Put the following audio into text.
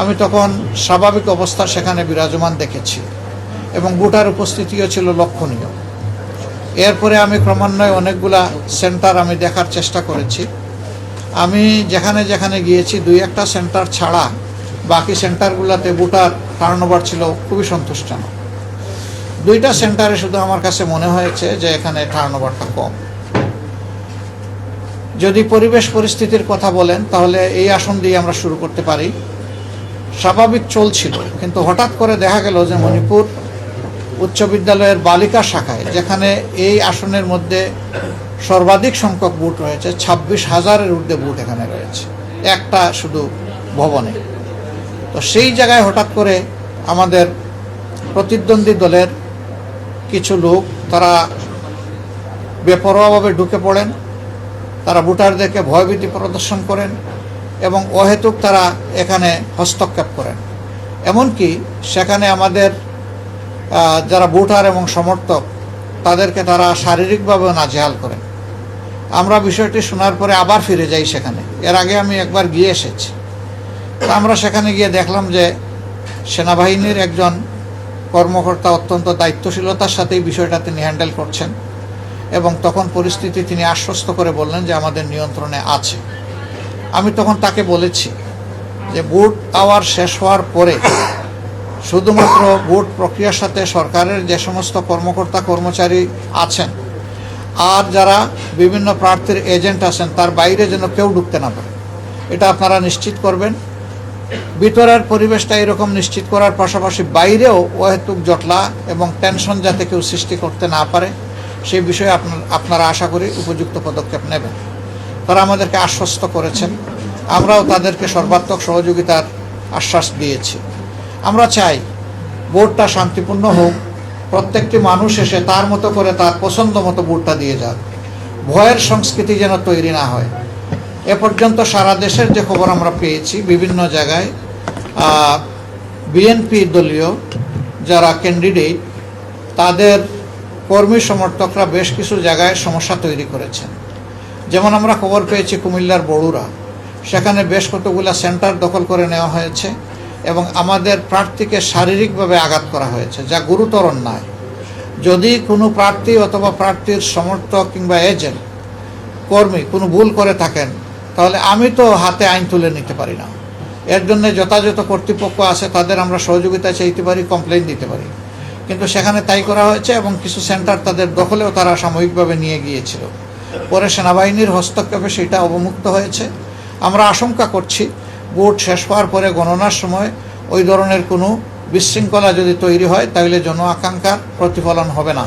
আমি তখন স্বাভাবিক অবস্থা সেখানে বিরাজমান দেখেছি এবং ভোটার উপস্থিতিও ছিল লক্ষণীয়। এরপরে আমি ক্রমান্বয়ে অনেকগুলা সেন্টার আমি দেখার চেষ্টা করেছি। আমি যেখানে যেখানে গিয়েছি 2-1টা সেন্টার ছাড়া বাকি সেন্টারগুলোতে ভোটার টার্নওভার ছিল খুবই সন্তুষ্টজনক। 2টা সেন্টারে শুধু আমার কাছে মনে হয়েছে যে এখানে টার্নওভারটা কম। যদি পরিবেশ পরিস্থিতির কথা বলেন তাহলে এই আসন দিয়ে আমরা শুরু করতে পারি। স্বাভাবিক চলছিল, কিন্তু হঠাৎ করে দেখা গেল যে মণিপুর উচ্চ বিদ্যালয়ের বালিকা শাখায়, যেখানে এই আসনের মধ্যে সর্বাধিক সংখ্যক বুথ রয়েছে, 26,000-এর ঊর্ধ্বে বুথ এখানে রয়েছে একটা শুধু ভবনে। তো সেই জায়গায় হঠাৎ করে আমাদের প্রতিদ্বন্দ্বী দলের কিছু লোক তারা বেপরোয়াভাবে ঢুকে পড়েন, তারা ভোটারদেরকে ভয়ভীতি প্রদর্শন করেন এবং অহেতুক তারা এখানে হস্তক্ষেপ করেন। এমনকি সেখানে আমাদের যারা ভোটার এবং সমর্থক তাদেরকে তারা শারীরিকভাবেও নাজেহাল করেন। আমরা বিষয়টি শোনার পরে আবার ফিরে যাই সেখানে। এর আগে আমি একবার গিয়ে এসেছি। আমরা সেখানে গিয়ে দেখলাম যে সেনাবাহিনীর একজন কর্মকর্তা অত্যন্ত দায়িত্বশীলতার সাথেই বিষয়টা তিনি হ্যান্ডেল করছেন এবং তখন পরিস্থিতি তিনি আশ্বস্ত করে বললেন যে আমাদের নিয়ন্ত্রণে আছে। আমি তখন তাকে বলেছি যে ভোট আওয়ার শেষ হওয়ার পরে শুধুমাত্র ভোট প্রক্রিয়ার সাথে সরকারের যে সমস্ত কর্মকর্তা কর্মচারী আছেন আর যারা বিভিন্ন প্রার্থীর এজেন্ট আছেন তার বাইরে যেন কেউ ঢুকতে না পারে, এটা আপনারা নিশ্চিত করবেন। ভিতরের পরিবেশটা এরকম নিশ্চিত করার পাশাপাশি বাইরেও অহেতুক জটলা এবং টেনশন যাতে কেউ সৃষ্টি করতে না পারে সেই বিষয়ে আপনারা আশা করি উপযুক্ত পদক্ষেপ নেবেন। তারা আমাদেরকে আশ্বস্ত করেছেন, আমরাও তাদেরকে সর্বাত্মক সহযোগিতার আশ্বাস দিয়েছি। আমরা চাই ভোটটা শান্তিপূর্ণ হোক, প্রত্যেকটি মানুষ এসে তার মতো করে তার পছন্দ মতো ভোটটা দিয়ে যাক, ভয়ের সংস্কৃতি যেন তৈরি না হয়। এ পর্যন্ত সারা দেশের যে খবর আমরা পেয়েছি, বিভিন্ন জায়গায় বিএনপি দলীয় যারা ক্যান্ডিডেট তাদের কর্মী সমর্থকরা বেশ কিছু জায়গায় সমস্যা তৈরি করেছেন। যেমন আমরা খবর পেয়েছি কুমিল্লার বড়ুরা, সেখানে বেশ কতগুলো সেন্টার দখল করে নেওয়া হয়েছে এবং আমাদের প্রার্থীকে শারীরিকভাবে আঘাত করা হয়েছে, যা গুরুতর অন্যায়। যদি কোনো প্রার্থী অথবা প্রার্থীর সমর্থক কিংবা এজেন্ট কর্মী কোনো ভুল করে থাকেন তাহলে আমি তো হাতে আইন তুলে নিতে পারি না। এর জন্য যথাযথ কর্তৃপক্ষ আছে, তাদের আমরা সহযোগিতা চাইতে পারি, কমপ্লেইন দিতে পারি। কিন্তু সেখানে তাই করা হয়েছে এবং কিছু সেন্টার তাদের দখলেও তারা সাময়িকভাবে নিয়ে গিয়েছিল। পরে সেনাবাহিনীর হস্তক্ষেপে সেটা অবমুক্ত হয়েছে। আমরা আশঙ্কা করছি ভোট শেষ হওয়ার পরে গণনার সময় ওই ধরনের কোনো বিশৃঙ্খলা যদি তৈরি হয় তাহলে জন আকাঙ্ক্ষার প্রতিফলন হবে না।